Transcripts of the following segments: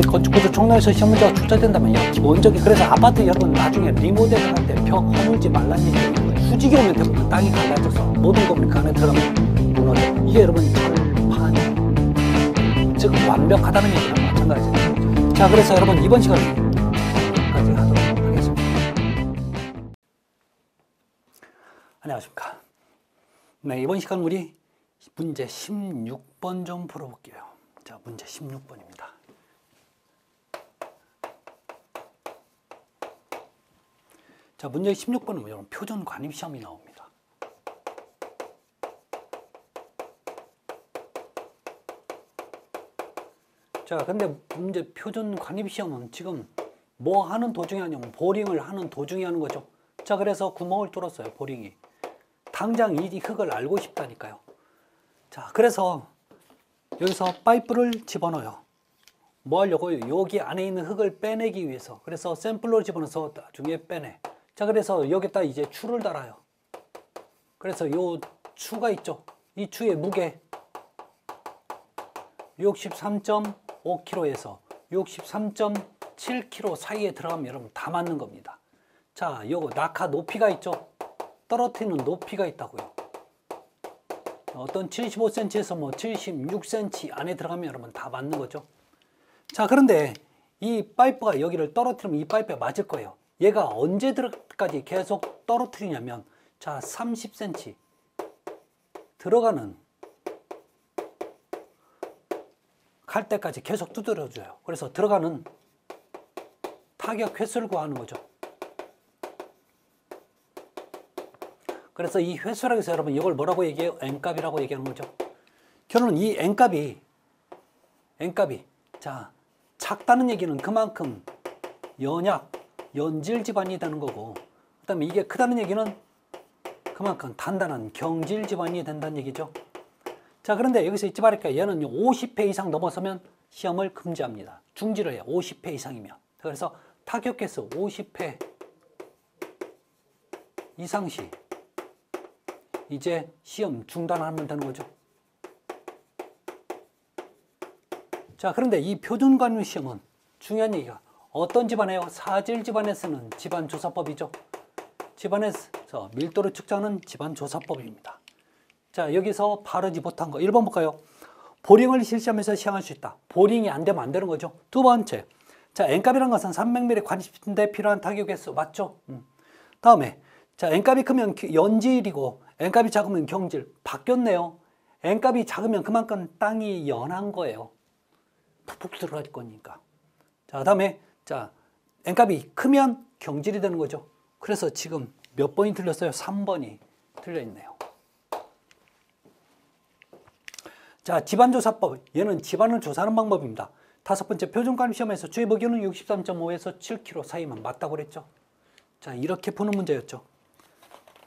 건축구조 총론에서 시험 문제가 출제된다면요. 기본적인 그래서 아파트 여러분 나중에 리모델링 할 때 벽 허물지 말라는 얘기예요. 수직이 오면 대부분 땅이 갈라져서 모든 건물 그 안에 들어가면 무너져. 이게 여러분 철판 즉 완벽하다는 얘기랑 마찬가지예요. 자, 그래서 여러분 이번 시간은 여기까지 하도록 하겠습니다. 안녕하십니까. 네, 이번 시간 우리 문제 16번 좀 풀어볼게요. 자, 문제 16번입니다. 자, 문제 16번은 여러분 표준 관입 시험이 나옵니다. 자, 근데 문제 표준 관입 시험은 지금 뭐 하는 도중에 하냐면 보링을 하는 도중에 하는 거죠. 자, 그래서 구멍을 뚫었어요, 보링이. 당장 이 흙을 알고 싶다니까요. 자, 그래서 여기서 파이프를 집어넣어요. 뭐 하려고요? 여기 안에 있는 흙을 빼내기 위해서. 그래서 샘플로 집어넣어서 나중에 빼내. 자, 그래서 여기다 이제 추를 달아요. 그래서 요 추가 있죠. 이 추의 무게 63.5kg에서 63.7kg 사이에 들어가면 여러분 다 맞는 겁니다. 자, 요거 낙하 높이가 있죠. 떨어뜨리는 높이가 있다고요. 어떤 75cm에서 뭐 76cm 안에 들어가면 여러분 다 맞는 거죠. 자, 그런데 이 파이프가 여기를 떨어뜨리면 이 파이프에 맞을 거예요. 얘가 언제까지 계속 떨어뜨리냐면, 자, 30cm 들어가는 갈 때까지 계속 두드려줘요. 그래서 들어가는 타격 횟수를 구하는 거죠. 그래서 이 횟수라고 해서 여러분 이걸 뭐라고 얘기해요? N값이라고 얘기하는 거죠. 결론은 이 N값이 자, 작다는 얘기는 그만큼 연질 지반이 되는 거고, 그 다음에 이게 크다는 얘기는 그만큼 단단한 경질 지반이 된다는 얘기죠. 자, 그런데 여기서 잊지 말을게요. 얘는 50회 이상 넘어서면 시험을 금지합니다. 중지를 해요. 50회 이상이면. 그래서 타격 횟수 50회 이상 시 이제 시험 중단하면 되는 거죠. 자, 그런데 이 표준관유 시험은 중요한 얘기가 어떤 집안이에요? 사질 집안에서는 집안조사법이죠. 집안에서 밀도를 측정하는 집안조사법입니다. 자, 여기서 바르지 못한 거 1번 볼까요? 보링을 실시하면서 시행할 수 있다. 보링이 안 되면 안 되는 거죠. 두 번째, 자, N값이라는 것은 300mm 관입시키는데 필요한 타격 횟수 맞죠? 다음에 자, N값이 크면 연질이고 N값이 작으면 경질. 바뀌었네요. N값이 작으면 그만큼 땅이 연한 거예요. 푹푹 들어갈 거니까. 자, 다음에 자, N값이 크면 경질이 되는 거죠. 그래서 지금 몇 번이 틀렸어요? 3번이 틀려 있네요. 자, 집안조사법. 얘는 집안을 조사하는 방법입니다. 다섯 번째, 표준관입 시험에서 주의 보기는 63.5에서 7kg 사이만 맞다고 그랬죠. 자, 이렇게 푸는 문제였죠.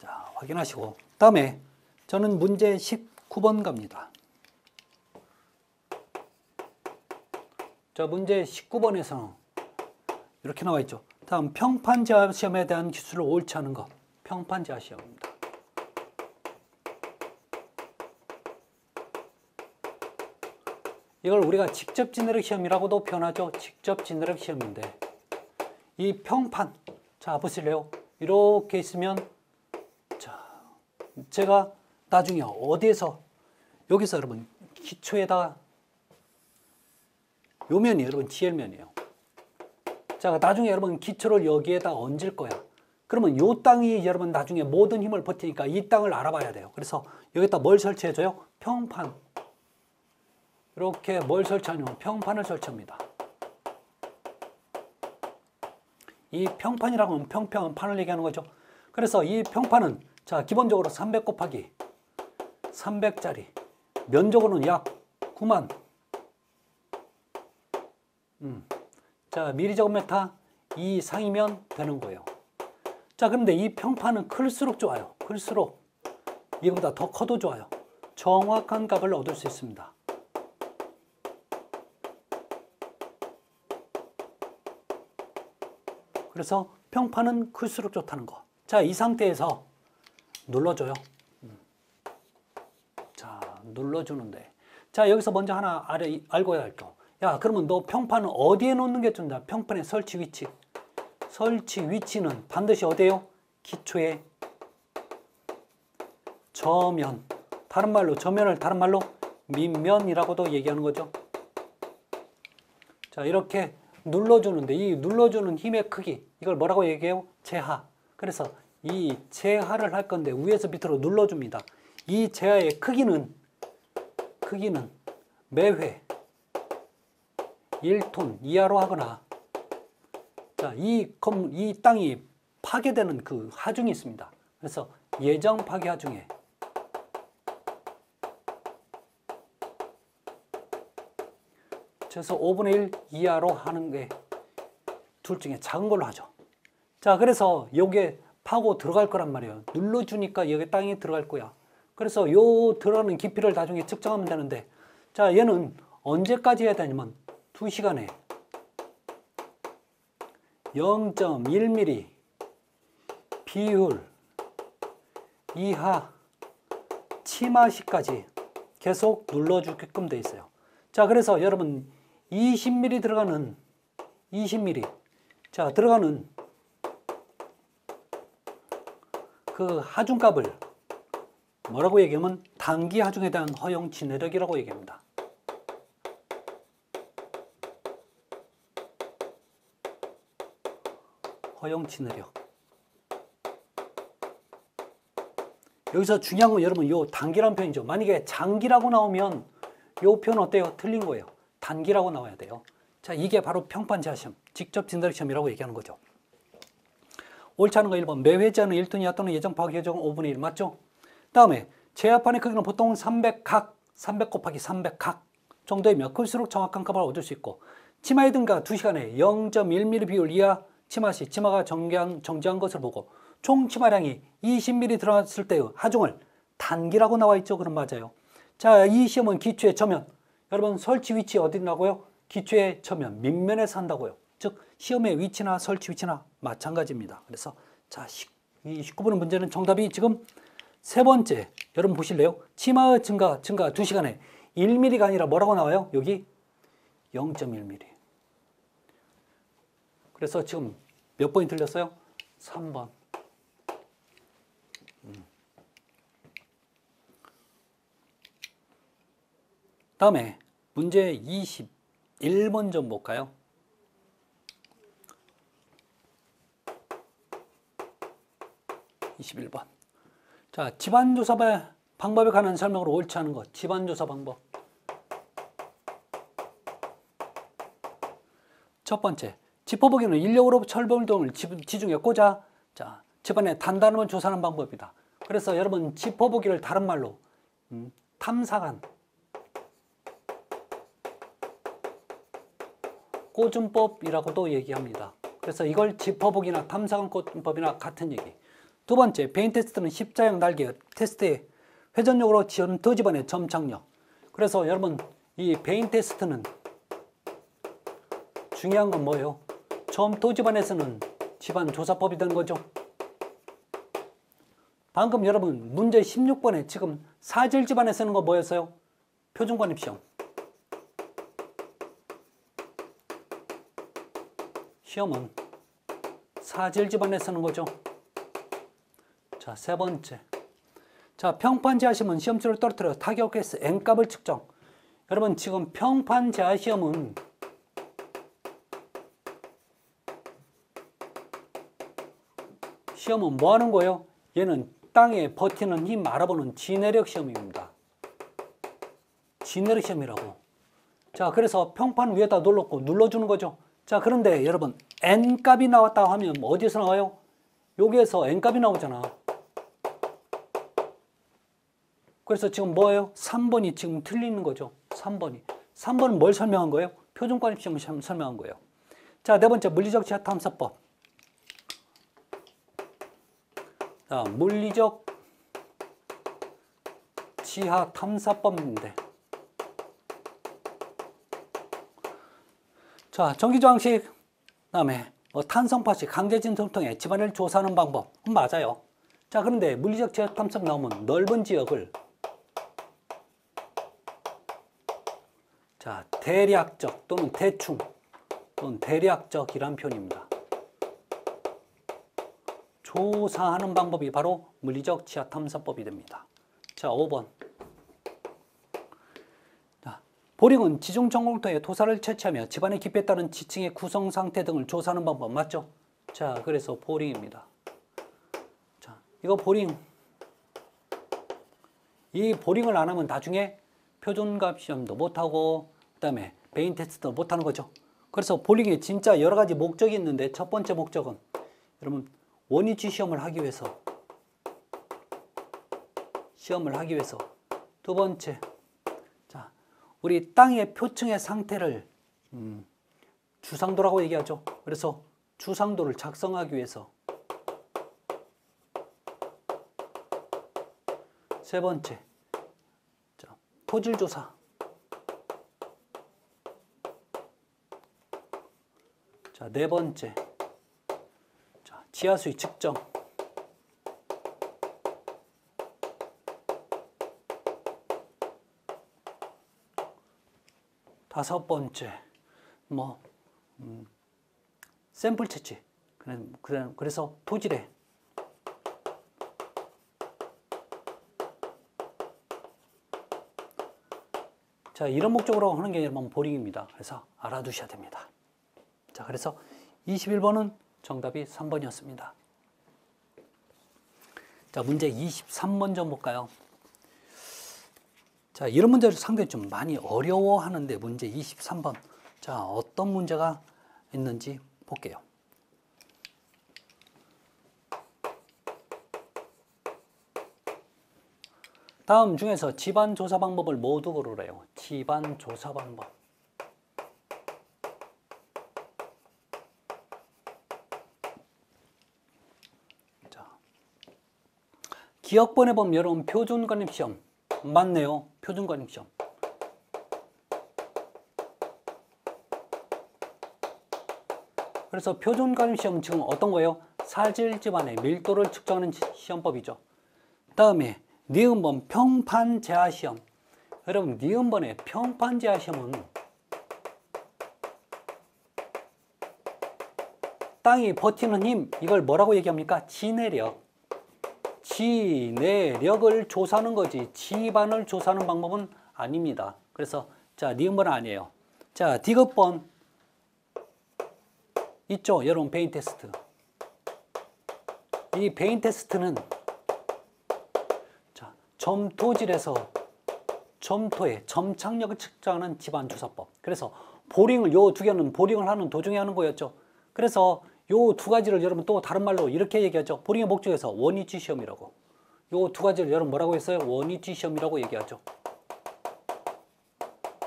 자, 확인하시고. 다음에 저는 문제 19번 갑니다. 자, 문제 19번에서 이렇게 나와 있죠. 다음 평판제화 시험에 대한 기술을 옳지 않은 것. 평판제화 시험입니다. 이걸 우리가 직접 진내력 시험이라고도 표현하죠. 직접 진내력 시험인데 이 평판, 자, 보실래요? 이렇게 있으면, 자, 제가 나중에 어디에서, 여기서 여러분 기초에다가 요 면이 여러분 지열면이에요. 자, 나중에 여러분 기초를 여기에다 얹을 거야. 그러면 요 땅이 여러분 나중에 모든 힘을 버티니까 이 땅을 알아봐야 돼요. 그래서 여기다 뭘 설치해줘요? 평판. 이렇게 뭘 설치하냐면 평판을 설치합니다. 이 평판이라고 하면 평평한 판을 얘기하는 거죠. 그래서 이 평판은 자, 기본적으로 300 곱하기 300짜리 면적으로는 약 9만 자, 미리제곱미터 이상이면 되는 거예요. 자, 그런데 이 평판은 클수록 좋아요. 클수록 이거보다 더 커도 좋아요. 정확한 값을 얻을 수 있습니다. 그래서 평판은 클수록 좋다는 거. 자, 이 상태에서 눌러줘요. 자, 눌러주는데. 자, 여기서 먼저 하나 알고야 할 거. 야, 그러면 너 평판은 어디에 놓는 게 좋냐? 평판의 설치 위치. 설치 위치는 반드시 어디에요? 기초의 저면. 다른 말로 저면을 다른 말로 밑면이라고도 얘기하는 거죠. 자, 이렇게 눌러주는데 이 눌러주는 힘의 크기, 이걸 뭐라고 얘기해요? 제하. 그래서 이 제하를 할 건데 위에서 밑으로 눌러줍니다. 이 제하의 크기는 매회 1톤 이하로 하거나, 자, 이 땅이 파괴되는 그 하중이 있습니다. 그래서 예정 파괴 하중에 최소 5분의 1 이하로 하는 게 둘 중에 작은 걸로 하죠. 자, 그래서 여기에 파고 들어갈 거란 말이에요. 눌러주니까 여기 땅이 들어갈 거야. 그래서 요 들어가는 깊이를 나중에 측정하면 되는데, 자, 얘는 언제까지 해야 되냐면 2시간에 0.1mm 비율 이하 치마시까지 계속 눌러주게끔 돼 있어요. 자, 그래서 여러분 20mm 들어가는 20mm, 자, 들어가는 그 하중값을 뭐라고 얘기하면 단기 하중에 대한 허용 진해력이라고 얘기합니다. 허용 진해력. 여기서 중요한 건 여러분 요 단기라는 표현이죠. 만약에 장기라고 나오면 요 표현 어때요? 틀린 거예요. 단기라고 나와야 돼요. 자, 이게 바로 평판 제하 시험, 직접 진단력 시험이라고 얘기하는 거죠. 옳지 않은 거 1번. 매회 제한은 1톤 이하 또는 예정 파괴 규정은 5분의 1 맞죠? 다음에 제하판의 크기는 보통 300각, 300 곱하기 300각 정도이며 클수록 정확한 값을 얻을 수 있고, 치마의 등가 2시간에 0.1mm 비율 이하 치마 시 치마가 정지한 것을 보고 총 치마량이 20mm 들어갔을 때의 하중을 단기라고 나와 있죠. 그럼 맞아요. 자, 이 시험은 기초의 저면, 여러분 설치 위치 어디라고요? 기초의 저면, 밑면에서 한다고요. 즉 시험의 위치나 설치 위치나 마찬가지입니다. 그래서 자, 이 19번 문제는 정답이 지금 세 번째, 여러분 보실래요? 치마의 증가 2시간에 1mm가 아니라 뭐라고 나와요? 여기 0.1mm. 그래서 지금 몇 번이 틀렸어요? 3번. 다음에 문제 21번 좀 볼까요? 21번. 자, 집안조사 방법에 관한 설명으로 옳지 않은 것. 집안조사 방법. 첫 번째, 짚어보기는 인력으로 철봉 등을 지중에 꽂아, 자, 집안의 단단함을 조사하는 방법이다. 그래서 여러분 짚어보기를 다른 말로 탐사관, 꽂음법이라고도 얘기합니다. 그래서 이걸 짚어보기나 탐사관 꽂음법이나 같은 얘기. 두 번째, 베인 테스트는 십자형 날개 테스트의 회전력으로 지은 더 집안의 점착력. 그래서 여러분 이 베인 테스트는 중요한 건 뭐예요? 점토 집안에서는 집안 조사법이 되는 거죠. 방금 여러분 문제 16번에 지금 사질 집안에 쓰는 거 뭐였어요? 표준관입시험. 시험은 사질 집안에 쓰는 거죠. 자, 세 번째. 자, 평판 제하 시험은 시험지를 떨어뜨려 타격해서 n값을 측정. 여러분 지금 평판 제하 시험은 뭐 하는 거예요? 얘는 땅에 버티는 힘 알아보는 지내력 시험입니다. 지내력 시험이라고. 자, 그래서 평판 위에다 눌러주는 거죠. 자, 그런데 여러분 n값이 나왔다 하면 어디서 나와요? 여기에서 n값이 나오잖아. 그래서 지금 뭐예요? 3번이 지금 틀리는 거죠. 3번은 뭘 설명한 거예요? 표준관입 시험을 설명한 거예요. 자, 네 번째, 물리적 지하 탐사법. 자, 물리적 지하 탐사법인데, 자, 전기저항식, 그다음에 탄성파식, 강제진통을 통해 집안을 조사하는 방법. 맞아요. 자, 그런데 물리적 지하 탐사법 나오면 넓은 지역을 자, 대략적 또는 대충 또는 대략적이란 표현입니다. 조사하는 방법이 바로 물리적 지하 탐사법이 됩니다. 자, 5번. 자, 보링은 지중 전공터에 토사를 채취하며 집안의 깊이에 따른 지층의 구성 상태 등을 조사하는 방법 맞죠? 자, 그래서 보링입니다. 자, 이거 보링. 이 보링을 안 하면 나중에 표준값 시험도 못하고 그다음에 베인 테스트도 못하는 거죠. 그래서 보링에 진짜 여러 가지 목적이 있는데 첫 번째 목적은 여러분 원위치 시험을 하기 위해서 두 번째, 자, 우리 땅의 표층의 상태를 주상도라고 얘기하죠. 그래서 주상도를 작성하기 위해서 세 번째, 자, 토질 조사. 자, 네 번째, 자, 지하수의 측정. 다섯 번째, 샘플 채취. 그래서 토질에. 자, 이런 목적으로 하는 게 여러분 보링입니다. 그래서 알아두셔야 됩니다. 자, 그래서 21번은 정답이 3번이었습니다. 자, 문제 23번 좀 볼까요? 자, 이런 문제를 상당히 좀 많이 어려워하는데 문제 23번. 자, 어떤 문제가 있는지 볼게요. 다음 중에서 집안 조사 방법을 모두 고르래요. 집안 조사 방법. 자, 기억본에 보면 여러분 표준관입시험 맞네요. 표준관입시험. 그래서 표준관입시험은 지금 어떤 거예요? 사질 집안의 밀도를 측정하는 시험법이죠. 다음에 니은번 평판 제하 시험. 여러분 니은번의 평판 제하 시험은 땅이 버티는 힘, 이걸 뭐라고 얘기합니까? 지내력. 지내력을 조사하는 거지 지반을 조사하는 방법은 아닙니다. 그래서 자, 니은번은 아니에요. 자, 디귿번 있죠? 여러분 베인 테스트. 이 베인 테스트는 자, 점토질에서 점토의 점착력을 측정하는 집안 조사법. 그래서 보링을 요 두 개는 보링을 하는 도중에 하는 거였죠. 그래서 요 두 가지를 여러분 또 다른 말로 이렇게 얘기하죠. 보링의 목적에서 원위치 시험이라고. 요 두 가지를 여러분 뭐라고 했어요? 원위치 시험이라고 얘기하죠.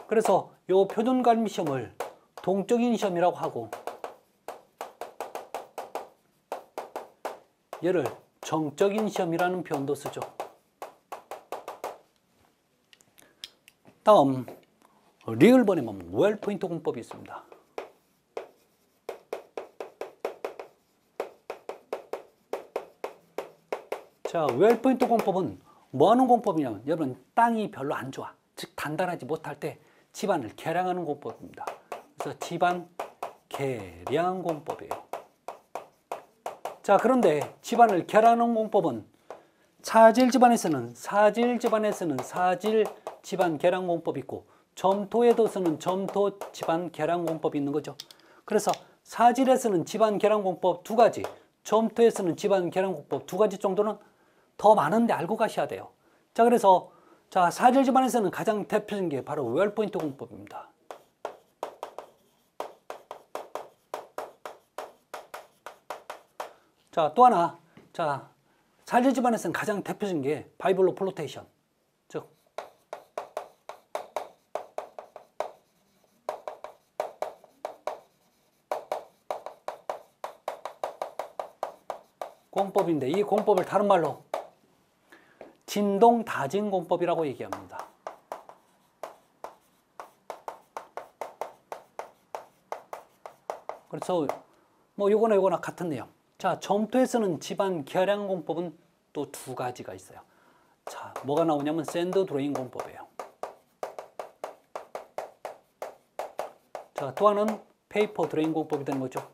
그래서 요 표준관입 시험을 동적인 시험이라고 하고 얘를 정적인 시험이라는 표현도 쓰죠. 다음 리을번에 보면 웰포인트 공법이 있습니다. 자, 웰포인트 공법은 뭐 하는 공법이냐면 여러분 땅이 별로 안 좋아. 즉 단단하지 못할 때 집안을 개량하는 공법입니다. 그래서 집안 개량 공법이에요. 자, 그런데 집안을 개량하는 공법은 사질 집안에서는 사질 집안 개량 공법이 있고 점토에도 쓰는 점토 집안 개량 공법이 있는 거죠. 그래서 사질에서는 집안 개량 공법 두 가지, 점토에서는 집안 개량 공법 두 가지 정도는 더 많은데 알고 가셔야 돼요. 자, 그래서 자, 사질 집안에서는 가장 대표적인 게 바로 웰포인트 공법입니다. 자, 또 하나. 자, 사질 집안에서는 가장 대표적인 게 바이블로 플로테이션. 즉 공법인데 이 공법을 다른 말로 진동 다진 공법이라고 얘기합니다. 그래서 뭐 요거나 같은 내용. 자, 점토에서는 집안 개량 공법은 또 두 가지가 있어요. 자, 뭐가 나오냐면 샌드 드레인 공법이에요. 자, 또 하나는 페이퍼 드레인 공법이 되는 거죠.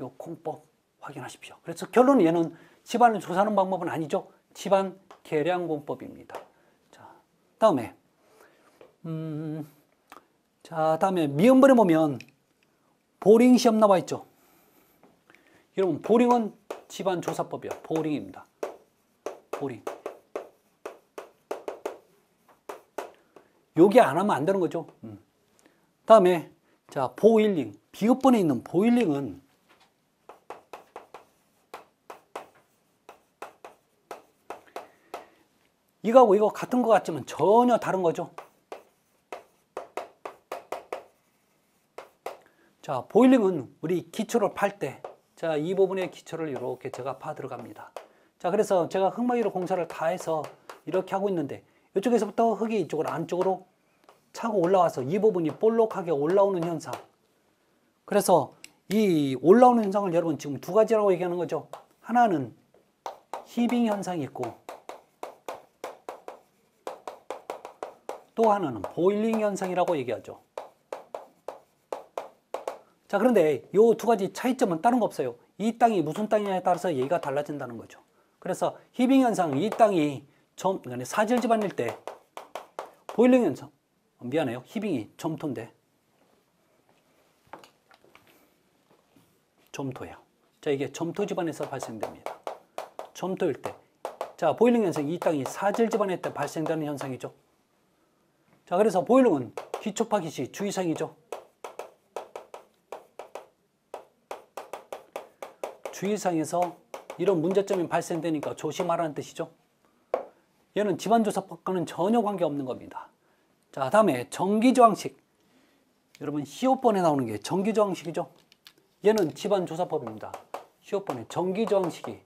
요 공법 확인하십시오. 그래서 결론은 얘는 집안을 조사하는 방법은 아니죠. 집안 계량 공법입니다. 자, 다음에 다음에 미음번에 보면 보링 시험 나와 있죠. 여러분, 보링은 집안 조사법이야. 보링입니다. 보링. 여기 안 하면 안 되는 거죠. 다음에 자, 보일링. 비읍번에 있는 보일링은 이거하고 이거 같은 것 같지만 전혀 다른 거죠. 자, 보일링은 우리 기초를 팔 때, 자, 이 부분의 기초를 이렇게 제가 파 들어갑니다. 자, 그래서 제가 흙막이로 공사를 다 해서 이렇게 하고 있는데, 이쪽에서부터 흙이 이쪽으로 안쪽으로 차고 올라와서 이 부분이 볼록하게 올라오는 현상. 그래서 이 올라오는 현상을 여러분 지금 두 가지라고 얘기하는 거죠. 하나는 히빙 현상이 있고, 또 하나는 보일링 현상이라고 얘기하죠. 자, 그런데 이 두 가지 차이점은 다른 거 없어요. 이 땅이 무슨 땅이냐에 따라서 얘기가 달라진다는 거죠. 그래서 히빙 현상, 이 땅이 사질 집안일 때, 보일링 현상, 미안해요. 히빙이 점토인데, 점토예요. 자, 이게 점토 집안에서 발생됩니다. 점토일 때, 자, 보일링 현상, 이 땅이 사질 집안일 때 발생되는 현상이죠. 자, 그래서 보일링은 기초 파기 시 주의사항이죠. 주의사항에서 이런 문제점이 발생되니까 조심하라는 뜻이죠. 얘는 집안조사법과는 전혀 관계없는 겁니다. 자, 다음에 전기저항식. 여러분, 시호번에 나오는 게 전기저항식이죠. 얘는 집안조사법입니다. 시호번에 전기저항식이.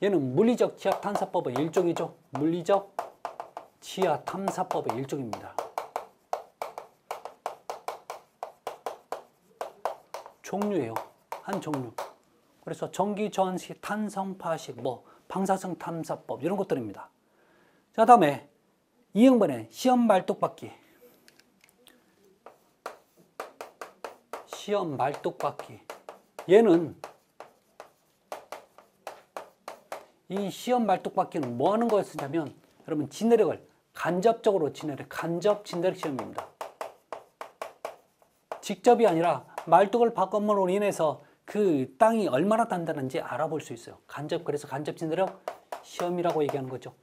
얘는 물리적 지하탐사법의 일종이죠. 물리적 지하탐사법의 일종입니다. 종류예요. 한 종류. 그래서 전기저항식, 탄성파식, 방사성 탐사법 이런 것들입니다. 자, 다음에 2형번에 시험 말뚝박기. 시험 말뚝박기. 얘는 이 시험 말뚝박기는 뭐 하는 거였냐면, 여러분, 진내력을 간접적으로 간접 진내력 시험입니다. 직접이 아니라 말뚝을 바꿈으로 인해서 그 땅이 얼마나 단단한지 알아볼 수 있어요. 그래서 간접 진내력 시험이라고 얘기하는 거죠.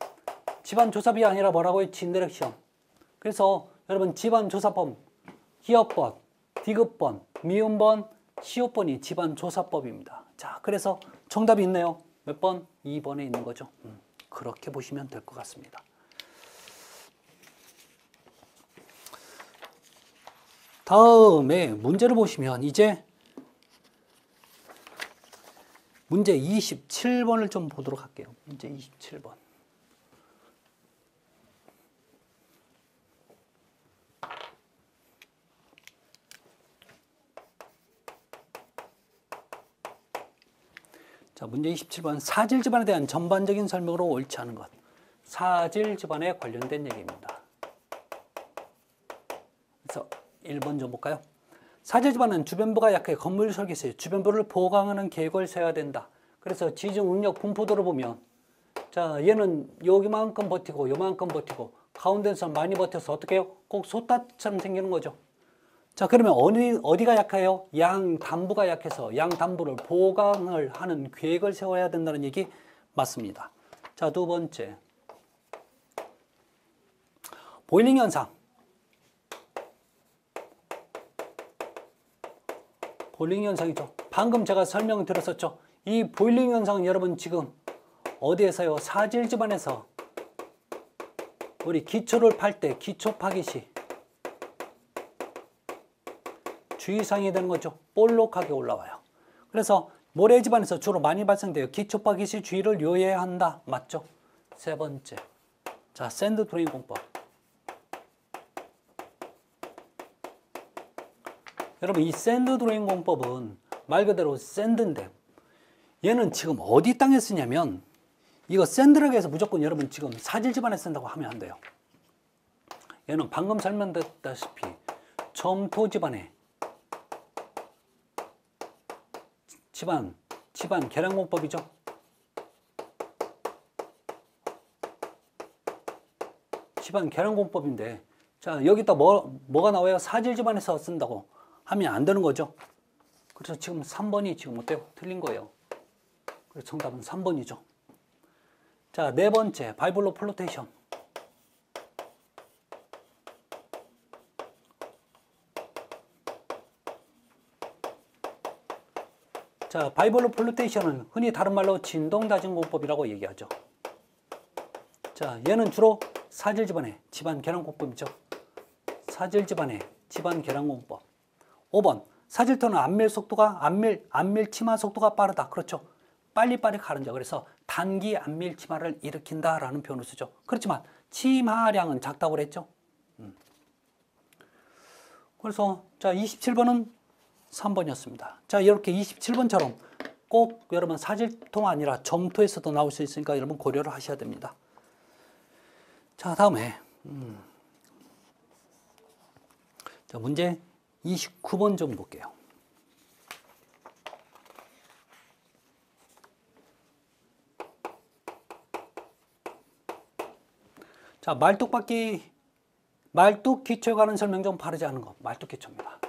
집안 조사법이 아니라 뭐라고요? 진내력 시험. 그래서 여러분, 집안 조사법, 기업번, 디귿번, 미음번, 시호번이 집안 조사법입니다. 자, 그래서 정답이 있네요. 몇 번? 2번에 있는 거죠. 그렇게 보시면 될 것 같습니다. 다음에 문제를 보시면 이제 문제 27번을 좀 보도록 할게요. 문제 27번. 자, 문제 27번. 사질 집안에 대한 전반적인 설명으로 옳지 않은 것. 사질 집안에 관련된 얘기입니다. 그래서 1번 좀 볼까요? 사질 집안은 주변부가 약해 건물 설계 시 주변부를 보강하는 계획을 세워야 된다. 그래서 지중 응력 분포도를 보면, 자, 얘는 여기만큼 버티고 요만큼 버티고 가운데서 많이 버텨서 어떻게 해요? 꼭 솥다처럼 생기는 거죠. 자, 그러면 어디가 약해요? 양단부가 약해서 양단부를 보강을 하는 계획을 세워야 된다는 얘기 맞습니다. 자, 두 번째. 보일링 현상. 보일링 현상이죠. 방금 제가 설명드렸었죠. 이 보일링 현상은 여러분 지금 어디에서요? 사질 집안에서 우리 기초를 팔 때 기초 파기 시 주의사항이 되는 거죠. 볼록하게 올라와요. 그래서 모래 집안에서 주로 많이 발생돼요. 기초 파기 시 주의를 요해야 한다. 맞죠? 세 번째. 자, 샌드 드레인 공법. 여러분, 이 샌드 드레인 공법은 말 그대로 샌드인데, 얘는 지금 어디 땅에 쓰냐면 이거 샌드락에서 무조건 여러분 지금 사질 집안에 쓴다고 하면 안 돼요. 얘는 방금 설명드렸다시피 점토 집안에 집안 계량공법이죠. 집안 계량공법인데, 자 여기다 뭐가 나와요? 사질 집안에서 쓴다고 하면 안 되는 거죠. 그래서 지금 3번이 지금 어때요? 틀린 거예요. 그래서 정답은 3번이죠. 자, 네 번째, 바이블로 플로테이션. 자, 바이블로 플로테이션은 흔히 다른 말로 진동다진공법이라고 얘기하죠. 자, 얘는 주로 사질 집안의 집안 계량공법이죠. 사질 집안의 집안 계량공법. 5번, 사질토는 안밀 치마 속도가 빠르다. 그렇죠. 빨리빨리 가른자. 그래서 단기 안밀 치마를 일으킨다라는 표현을 쓰죠. 그렇지만 치마량은 작다고 그랬죠. 그래서 자 27번은 3번이었습니다. 자 이렇게 27번처럼 꼭 여러분 사질토가 아니라 점토에서도 나올 수 있으니까 여러분 고려를 하셔야 됩니다. 자 다음에 자 문제 29번 좀 볼게요. 자, 말뚝 기초에 관한 설명 좀 바르지 않은 것. 말뚝 기초입니다.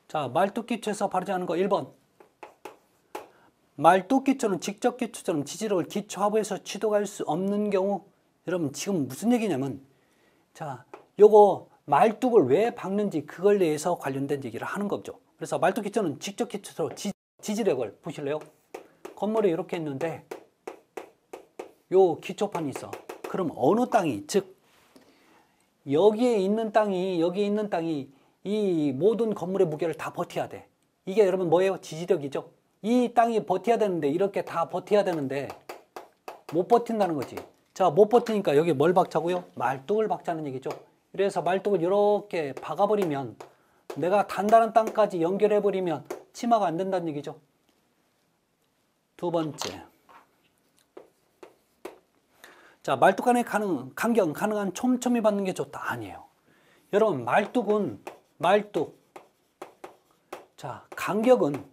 자, 말뚝 기초에서 바르지 않은 거 1번. 말뚝 기초는 직접 기초처럼 지지력을 기초 하부에서 취득할 수 없는 경우, 여러분 지금 무슨 얘기냐면, 자, 요거 말뚝을 왜 박는지 그걸 대해서 관련된 얘기를 하는 거죠. 그래서 말뚝 기초는 직접 기초로 지지력을 보실래요? 건물이 이렇게 있는데 요 기초판이 있어. 그럼 어느 땅이, 즉 여기에 있는 땅이 이 모든 건물의 무게를 다 버텨야 돼. 이게 여러분 뭐예요? 지지력이죠. 이 땅이 버텨야 되는데, 이렇게 다 버텨야 되는데 못 버틴다는 거지. 자, 못 버티니까 여기 뭘 박자고요? 말뚝을 박자는 얘기죠. 그래서 말뚝을 이렇게 박아버리면, 내가 단단한 땅까지 연결해버리면 치마가 안 된다는 얘기죠. 두 번째. 자, 말뚝 간의 간격 가능한 촘촘히 받는 게 좋다. 아니에요. 여러분, 말뚝. 자, 간격은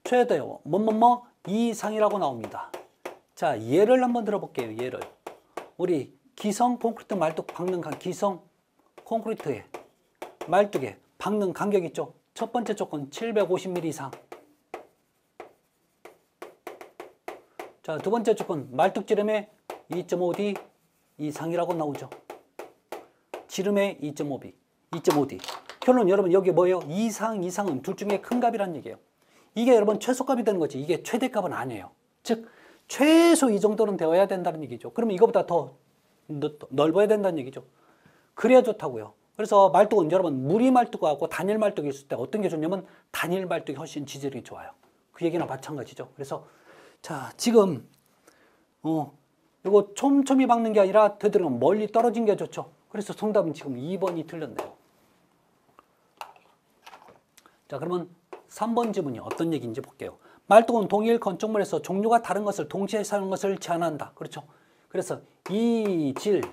최대 이상이라고 나옵니다. 자, 예를 한번 들어볼게요. 예를. 우리 기성 콘크리트 말뚝 박는 기성 콘크리트에 말뚝에 박는 간격 있죠. 첫 번째 조건 750mm 이상. 자, 두 번째 조건 말뚝 지름의 2.5D 이상이라고 나오죠. 지름의 2.5D. 결론 여러분 여기 뭐예요? 이상은 둘 중에 큰 값이란 얘기예요. 이게 여러분 최소값이 되는 거지. 이게 최대값은 아니에요. 즉 최소 이 정도는 되어야 된다는 얘기죠. 그러면 이거보다 더 넓어야 된다는 얘기죠. 그래야 좋다고요. 그래서 말뚝은 여러분 무리 말뚝하고 단일 말뚝이 있을 때 어떤 게 좋냐면 단일 말뚝이 훨씬 지지력이 좋아요. 그 얘기나 마찬가지죠. 그래서 자 지금 이거 촘촘히 박는 게 아니라 되도록 멀리 떨어진 게 좋죠. 그래서 정답은 지금 2번이 틀렸네요. 자 그러면 3번 지문이 어떤 얘기인지 볼게요. 말뚝은 동일 건축물에서 종류가 다른 것을 동시에 사용하는 것을 제한한다. 그렇죠. 그래서 이 질,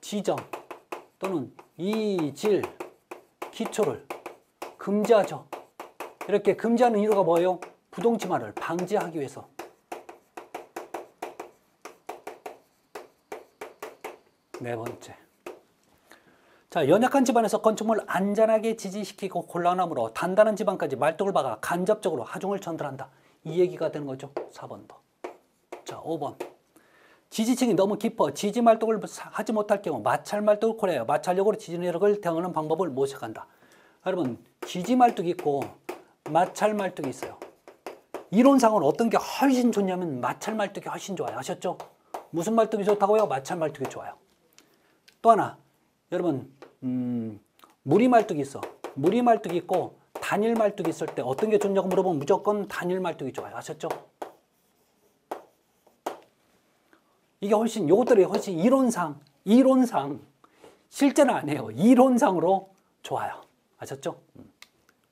지점 또는 이 질, 기초를 금지하죠. 이렇게 금지하는 이유가 뭐예요? 부동치마를 방지하기 위해서. 네 번째. 자, 연약한 집안에서 건축물을 안전하게 지지시키고 곤란하므로 단단한 집안까지 말뚝을 박아 간접적으로 하중을 전달한다. 이 얘기가 되는 거죠. 4번도. 자, 5번. 지지층이 너무 깊어 지지 말뚝을 하지 못할 경우 마찰 말뚝을 고려해요. 마찰력으로 지지력을 대응하는 방법을 모색한다. 여러분, 지지 말뚝이 있고 마찰 말뚝이 있어요. 이론상으로 어떤 게 훨씬 좋냐면 마찰 말뚝이 훨씬 좋아요. 아셨죠? 무슨 말뚝이 좋다고요? 마찰 말뚝이 좋아요. 또 하나, 여러분 무리 말뚝이 있어. 무리 말뚝이 있고 단일 말뚝이 있을 때 어떤 게 좋냐고 물어보면 무조건 단일 말뚝이 좋아요. 아셨죠? 이게 요것들이 훨씬 이론상 이론상, 실제는 안 해요. 이론상으로 좋아요. 아셨죠?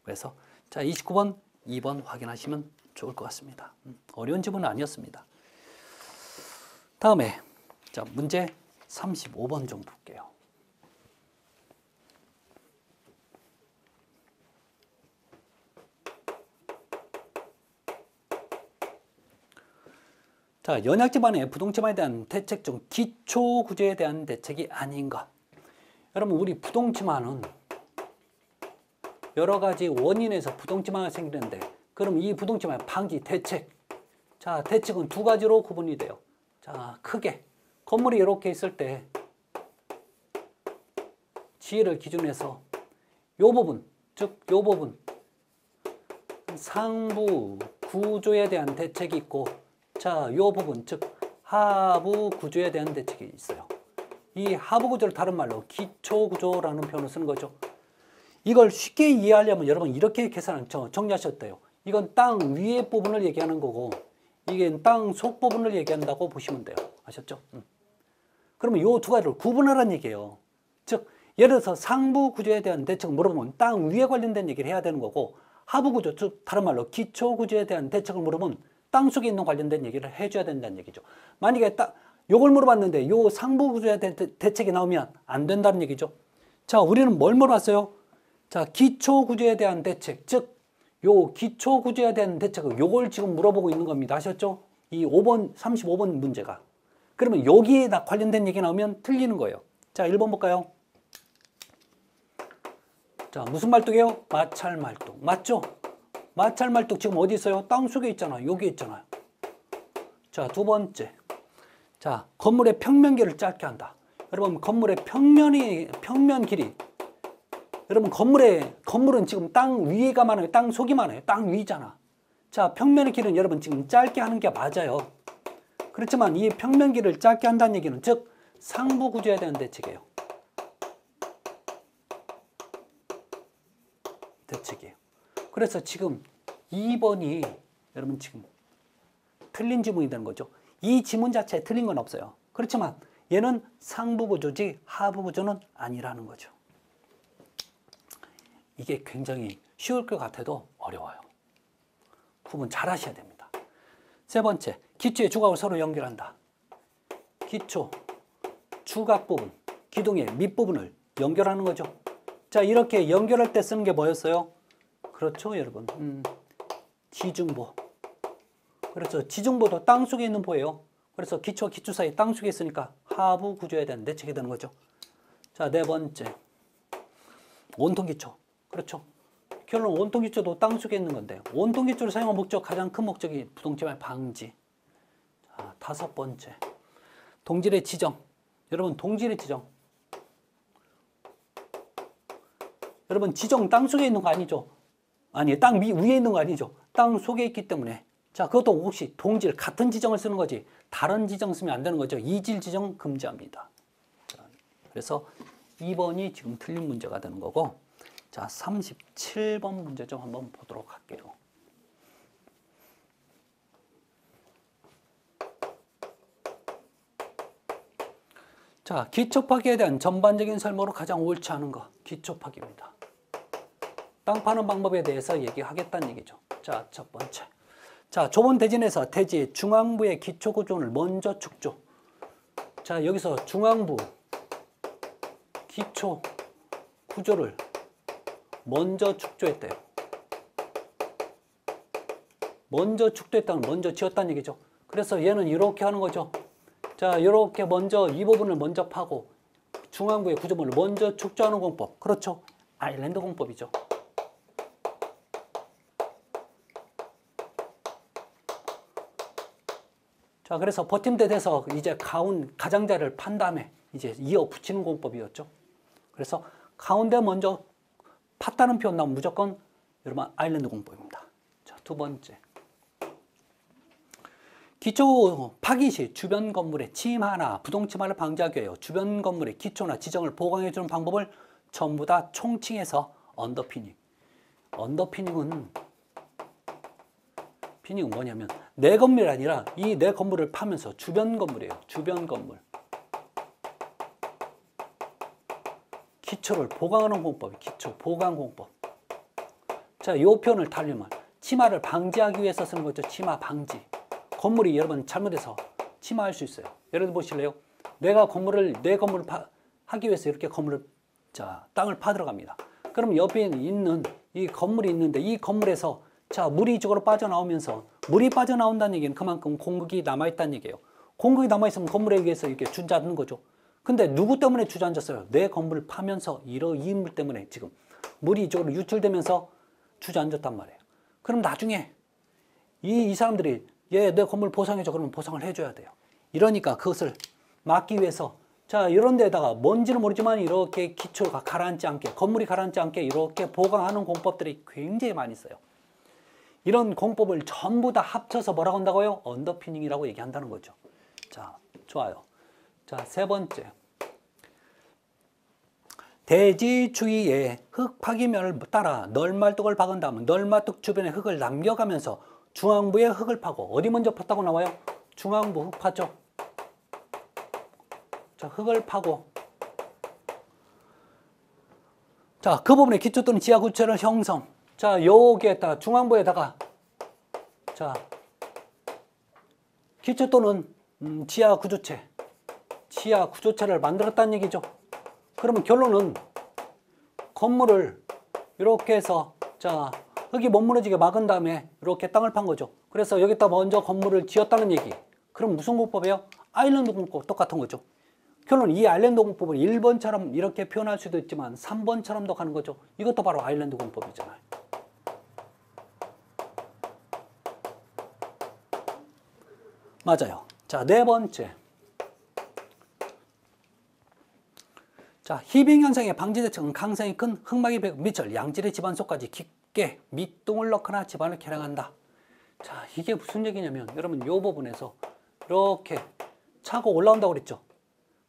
그래서 자 29번, 2번 확인하시면 좋을 것 같습니다. 어려운 지문은 아니었습니다. 다음에 자 문제 35번 좀 볼게요. 자, 연약 지반의 부동 지반에 대한 대책 중 기초 구조에 대한 대책이 아닌 것. 여러분, 우리 부동 지반은 여러 가지 원인에서 부동 지반이 생기는데, 그럼 이 부동 지반 방지 대책. 자, 대책은 두 가지로 구분이 돼요. 자, 크게 건물이 이렇게 있을 때 지혜를 기준해서 요 부분, 즉 요 부분 상부 구조에 대한 대책이 있고, 자, 요 부분, 즉 하부 구조에 대한 대책이 있어요. 이 하부 구조를 다른 말로 기초 구조라는 표현을 쓰는 거죠. 이걸 쉽게 이해하려면 여러분 이렇게 정리하셨대요. 이건 땅 위에 부분을 얘기하는 거고, 이게 땅 속 부분을 얘기한다고 보시면 돼요. 아셨죠? 그러면 요 두 가지를 구분하라는 얘기예요. 즉 예를 들어서 상부 구조에 대한 대책을 물어보면 땅 위에 관련된 얘기를 해야 되는 거고, 하부 구조, 즉 다른 말로 기초 구조에 대한 대책을 물어보면 땅 속에 있는 관련된 얘기를 해줘야 된다는 얘기죠. 만약에 요걸 물어봤는데 요 상부 구조에 대한 대책이 나오면 안 된다는 얘기죠. 자, 우리는 뭘 물어봤어요? 자, 기초 구조에 대한 대책, 즉 요 기초 구조에 대한 대책을 요걸 지금 물어보고 있는 겁니다. 아셨죠? 이 5번, 35번 문제가. 그러면 여기에 관련된 얘기 나오면 틀리는 거예요. 자, 1번 볼까요? 자, 무슨 말뚝이에요? 마찰 말뚝. 맞죠? 마찰 말뚝 지금 어디 있어요? 땅 속에 있잖아요. 여기 있잖아요. 자, 두 번째. 자, 건물의 평면 길이를 짧게 한다. 여러분, 건물의 평면 길이. 여러분, 건물은 지금 땅 위가 많아요? 땅 속이 많아요? 땅 위잖아. 자, 평면의 길은 여러분 지금 짧게 하는 게 맞아요. 그렇지만 이 평면 길이를 짧게 한다는 얘기는 즉 상부 구조에 대한 대책이에요. 대책이에요. 그래서 지금 2번이 여러분 지금 틀린 지문이 되는 거죠. 이 지문 자체에 틀린 건 없어요. 그렇지만 얘는 상부 구조지 하부 구조는 아니라는 거죠. 이게 굉장히 쉬울 것 같아도 어려워요. 구분 잘 하셔야 됩니다. 세 번째, 기초의 주각을 서로 연결한다. 기초, 주각 부분, 기둥의 밑부분을 연결하는 거죠. 자, 이렇게 연결할 때 쓰는 게 뭐였어요? 그렇죠, 여러분. 지중보. 그래서 지중보도 땅 속에 있는 보예요. 그래서 기초와 기초 사이 땅 속에 있으니까 하부 구조에 대한 대책이 되는 거죠. 자, 네 번째, 온통 기초. 그렇죠. 결론 온통 기초도 땅 속에 있는 건데, 온통 기초를 사용한 목적, 가장 큰 목적이 부동 지반 방지. 자, 다섯 번째, 동질의 지정. 여러분, 동질의 지정. 여러분, 지정 땅 속에 있는 거 아니죠? 아니, 땅 위에 있는 거 아니죠? 땅 속에 있기 때문에. 자, 그것도 혹시 동질, 같은 지정을 쓰는 거지, 다른 지정 쓰면 안 되는 거죠. 이질 지정 금지합니다. 자, 그래서 2번이 지금 틀린 문제가 되는 거고, 자, 37번 문제 좀 한번 보도록 할게요. 자, 기초 파기에 대한 전반적인 설명으로 가장 옳지 않은 거, 기초 파기입니다. 땅 파는 방법에 대해서 얘기하겠다는 얘기죠. 자, 첫 번째. 자, 좁은 대진에서 대지 중앙부의 기초 구조를 먼저 축조. 자, 여기서 중앙부 기초 구조를 먼저 축조했대요. 먼저 축조했다는 먼저 지었다는 얘기죠. 그래서 얘는 이렇게 하는 거죠. 자, 이렇게 먼저 이 부분을 먼저 파고 중앙부의 구조물을 먼저 축조하는 공법. 그렇죠. 아일랜드 공법이죠. 자, 그래서 버팀대 돼서 이제 가장자리를 판 다음에 이제 이어 붙이는 공법이었죠. 그래서 가운데 먼저 팠다는 표현 나오면 무조건 여러분 아일랜드 공법입니다. 자, 두 번째. 기초 파기 시 주변 건물의 침하나 부동 침하를 방지하기 위하여 주변 건물의 기초나 지정을 보강해 주는 방법을 전부 다 총칭해서 언더피닝. 언더피닝은 뭐냐면 내 건물이 아니라 이 내 건물을 파면서 주변 건물이에요. 주변 건물. 기초를 보강하는 공법, 기초 보강 공법. 자, 이 표현을 달리면 침하를 방지하기 위해서 쓰는 거죠. 침하 방지. 건물이 여러분 잘못해서 침하할 수 있어요. 예를 들어 보실래요? 내 건물을 하기 위해서 이렇게 건물을, 자, 땅을 파 들어갑니다. 그럼 옆에 있는 이 건물이 있는데 이 건물에서 자, 물이 이쪽으로 빠져나오면서 물이 빠져나온다는 얘기는 그만큼 공극이 남아있다는 얘기예요. 공극이 남아있으면 건물에 의해서 이렇게 주저앉는 거죠. 근데 누구 때문에 주저앉았어요? 내 건물을 파면서 이 인물 때문에 지금 물이 이쪽으로 유출되면서 주저앉았단 말이에요. 그럼 나중에 이 사람들이 얘 내 건물 보상해줘. 그러면 보상을 해줘야 돼요. 이러니까 그것을 막기 위해서 자, 이런 데다가 뭔지는 모르지만 이렇게 기초가 가라앉지 않게, 건물이 가라앉지 않게 이렇게 보강하는 공법들이 굉장히 많이 있어요. 이런 공법을 전부 다 합쳐서 뭐라고 한다고요? 언더피닝이라고 얘기한다는 거죠. 자, 좋아요. 자, 세 번째. 대지 주위에 흙 파기면을 따라 널말뚝을 박은 다음 널말뚝 주변에 흙을 남겨가면서 중앙부에 흙을 파고, 어디 먼저 팠다고 나와요? 중앙부 흙 파죠. 자, 흙을 파고, 자, 그 부분에 기초 또는 지하 구조체를 형성. 자, 여기에다가 중앙부에다가 자, 기초 또는 지하 구조체를 만들었다는 얘기죠. 그러면 결론은 건물을 이렇게 해서 자, 흙이 못 무너지게 막은 다음에 이렇게 땅을 판 거죠. 그래서 여기다 먼저 건물을 지었다는 얘기. 그럼 무슨 공법이에요? 아일랜드 공법 똑같은 거죠. 결론 이 아일랜드 공법을 1번처럼 이렇게 표현할 수도 있지만 3번처럼도 가는 거죠. 이것도 바로 아일랜드 공법이잖아요. 맞아요. 자, 네 번째. 자, 희빙 현상의 방지 대책은 강성이 큰 흙막이 밑을 양질의 집안 속까지 깊게 밑동을 넣거나 집안을 개량한다. 자, 이게 무슨 얘기냐면 여러분 요 부분에서 이렇게 차고 올라온다고 그랬죠.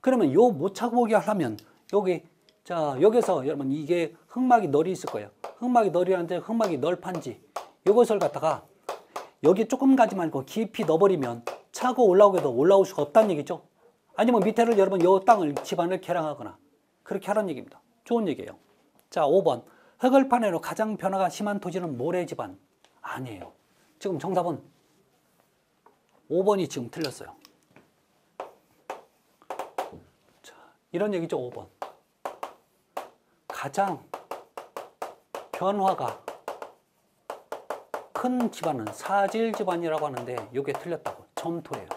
그러면 요 못 차고 오게 하려면 여기 자, 여기서 여러분 이게 흙막이 널이 있을 거예요. 흙막이 널이라는데 흙막이 널판지 요것을 갖다가 여기 조금 가지 말고 깊이 넣어버리면 차고 올라오게도 올라올 수가 없다는 얘기죠. 아니면 밑에를 여러분 요 땅을 집안을 개량하거나 그렇게 하라는 얘기입니다. 좋은 얘기예요. 자, 5번. 흙을 파내로 가장 변화가 심한 토지는 모래집안. 아니에요. 지금 정답은 5번이 지금 틀렸어요. 자, 이런 얘기죠. 5번. 가장 변화가 큰 집안은 사질 집안이라고 하는데 이게 틀렸다고. 점토예요.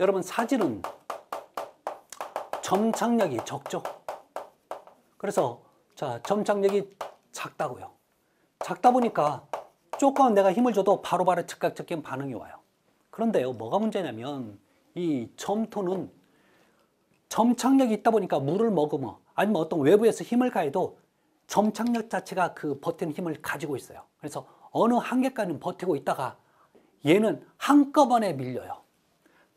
여러분 사질은 점착력이 적죠. 그래서 자, 점착력이 작다고요. 작다 보니까 조금 내가 힘을 줘도 바로바로 즉각적인 반응이 와요. 그런데요, 뭐가 문제냐면 이 점토는 점착력이 있다 보니까 물을 머금어 아니면 어떤 외부에서 힘을 가해도 점착력 자체가 그 버티는 힘을 가지고 있어요. 그래서 어느 한계까지는 버티고 있다가 얘는 한꺼번에 밀려요.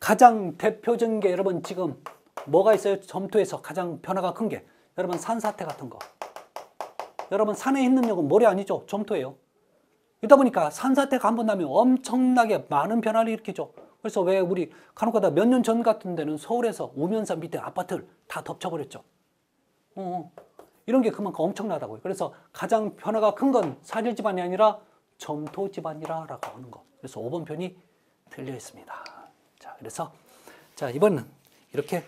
가장 대표적인 게 여러분 지금 뭐가 있어요? 점토에서 가장 변화가 큰 게 여러분 산사태 같은 거. 여러분 산에 있는 역은 모래 아니죠? 점토예요. 이러다 보니까 산사태가 한 번 나면 엄청나게 많은 변화를 일으키죠. 그래서 왜 우리 간혹가다 몇 년 전 같은 데는 서울에서 우면산 밑에 아파트를 다 덮쳐버렸죠. 이런 게 그만큼 엄청나다고요. 그래서 가장 변화가 큰 건 사질 집안이 아니라 점토 집안이라고 하는 거. 그래서 5번 편이 틀려 있습니다. 자, 그래서 자, 이번은 이렇게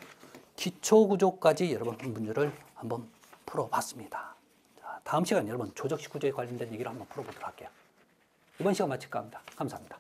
기초 구조까지 여러분 문제를 한번 풀어봤습니다. 자, 다음 시간 여러분 조적식 구조에 관련된 얘기를 한번 풀어보도록 할게요. 이번 시간 마칠까 합니다. 감사합니다.